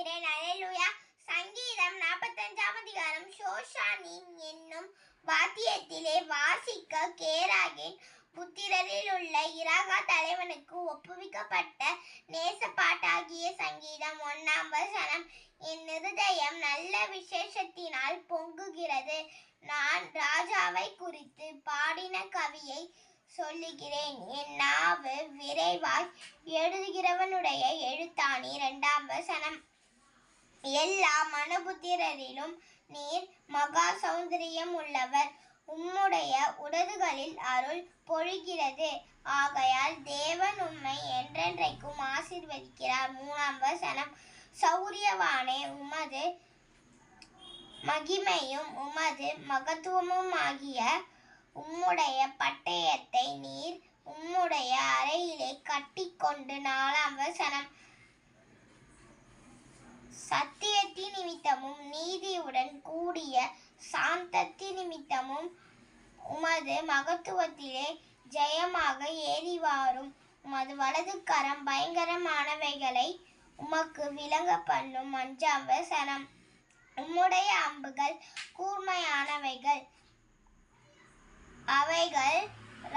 பாடுகிறேன். அல்லேலூயா. சங்கீதம் 45 அதிகாரம். ஷோஷானிம் என்னும் வாத்தியத்திலே வாசிக்க கேராகின் புத்திரரில் உள்ள இராகா தலைவனுக்கு ஒப்புவிக்கப்பட்ட நேசப்பாட்டாகிய சங்கீதம். 1 வசனம். என் இருதயம் நல்ல விசேஷத்தினால் பொங்குகிறது. நான் ராஜாவை குறித்து பாடின கவியை சொல்லுகிறேன். என் நாவு விரைவாய் எழுதுகிறவனுடைய எழுத்தாணி. 2 வசனம். எல்லா மனுபுத்திரரிலும் நீர் மகா சௌந்தரியம் உள்ளவர். உம்முடைய உதடுகளில் அருள் பொழிகிறது. ஆகையால் தேவன் உம்மை என்றென்றைக்கும் ஆசீர்வதிக்கிறார். 3 வசனம். சௌரியவானே, உமது மகிமையும் உமது மகத்துவமுமாகிய உம்முடைய பட்டயத்தை நீர் உம்முடைய அறையிலே கட்டிக்கொண்டு. 4 வசனம். சத்தியத்தின் நிமித்தமும் நீதியுடன் கூடிய சாந்தத்தின் நிமித்தமும் உமது மகத்துவத்திலே ஜெயமாக ஏறி வாரும். உமது வலது கரம் பயங்கரமானவைகளை உமக்கு விளங்க பண்ணும். 5 வசனம். உம்முடைய அம்புகள் கூர்மையானவைகள். அவைகள்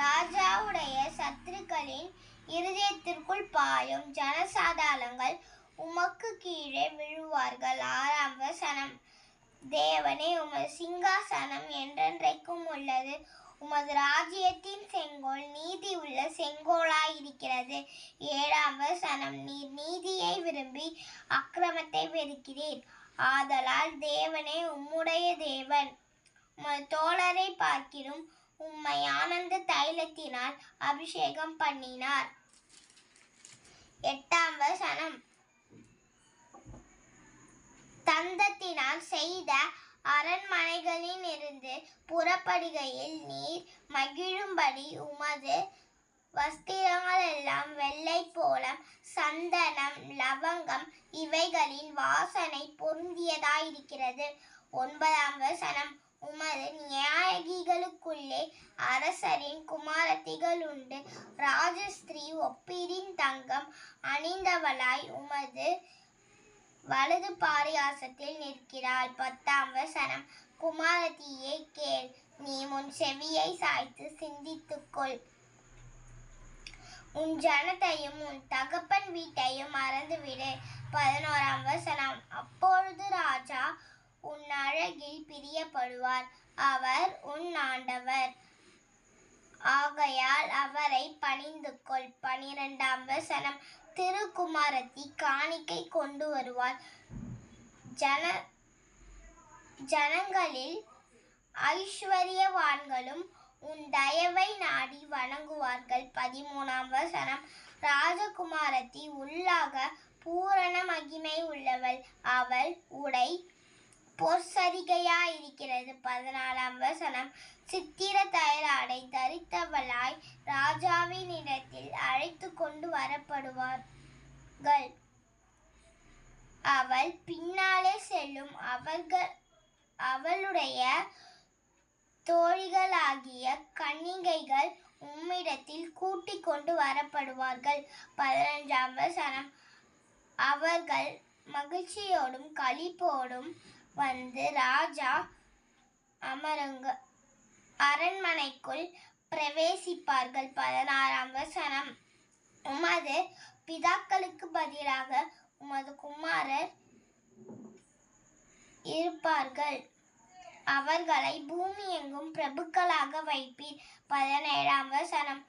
ராஜாவுடைய சத்துருக்களின் இருதயத்திற்குள் பாயும். ஜனசாதாளங்கள் உமக்கு கீழே விழுவார்கள். 6 வசனம். தேவனே, உமது சிங்காசனம் என்றென்றைக்கும் உள்ளது. உமது ராஜ்யத்தின் செங்கோல் நீதி உள்ள செங்கோலாயிருக்கிறது. 7 வசனம். நீர் நீதியை விரும்பி அக்கிரமத்தை வெறுக்கிறீர். ஆதலால் தேவனே, உம்முடைய தேவன் உமது தோழரை பார்க்கிலும் உம்மை ஆனந்த தைலத்தினால் அபிஷேகம் பண்ணினார். 8 வசனம். தந்தத்தினால் செய்த அரண்மனைகளில் இருந்து புறப்படுகையில் நீர் மகிழும்படி உமது வஸ்திரங்கள் எல்லாம் வெள்ளை போலம், சந்தனம், லவங்கம் இவைகளின் வாசனை பொருந்தியதாயிருக்கிறது. 9 வசனம். உமது நியாயகிகளுக்குள்ளே அரசரின் குமாரத்திகள் உண்டு. ராஜஸ்திரீ ஒப்பீரின் தங்கம் அணிந்தவளாய் உமது வலது பாரியாசத்தில் நிற்கிறாள். 10 வசனம். குமாரத்தியே கேள், நீ உன் செவியை சாய்த்து சிந்தித்துக்கொள். உன் ஜனத்தையும் உன் தகப்பன் வீட்டையும் மறந்துவிடு. 11 வசனம். அப்பொழுது ராஜா உன் அழகில் பிரியப்படுவார். அவர் உன் ஆண்டவர். ஆகையால் அவரை பணிந்துகொள். 12 வசனம். திருக்குமாரத்தி காணிக்கை கொண்டு வருவார். ஜனங்களில் ஐஸ்வர்யவான்களும் உன் தயவை நாடி வணங்குவார்கள். 13 வசனம். ராஜகுமாரத்தி உள்ளாக பூரண மகிமை உள்ளவள். அவள் உடை பொற்சரிகையாயிருக்கிறது. 14 வசனம். சித்திர தயலாடை தரித்தவளாய் ராஜாவின் இடத்தில் அழைத்து கொண்டு வரப்படுவார்கள். அவள் பின்னாலே செல்லும். அவளுடைய தோழிகளாகிய கன்னிகைகள் உம்மிடத்தில் கூட்டிக் கொண்டு வரப்படுவார்கள். 15 வசனம். அவர்கள் மகிழ்ச்சியோடும் களிப்போடும் வந்து ராஜா அமருங்க அரண்மனைக்குள் பிரவேசிப்பார்கள். 16 வசனம். உமது பிதாக்களுக்கு பதிலாக உமது குமாரர் இருப்பார்கள். அவர்களை பூமி எங்கும் பிரபுக்களாக வைப்பீர். 17 வசனம்.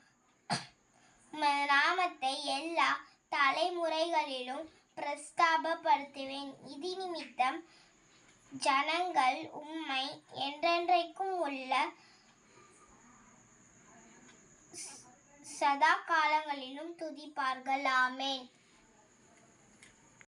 உமது நாமத்தை எல்லா தலைமுறைகளிலும் பிரஸ்தாபப்படுத்துவேன். இது நிமித்தம் ஜனங்கள் உம்மை என்றென்றைக்கும் உள்ள சதா காலங்களிலும் துதிப்பார்கள். ஆமென்.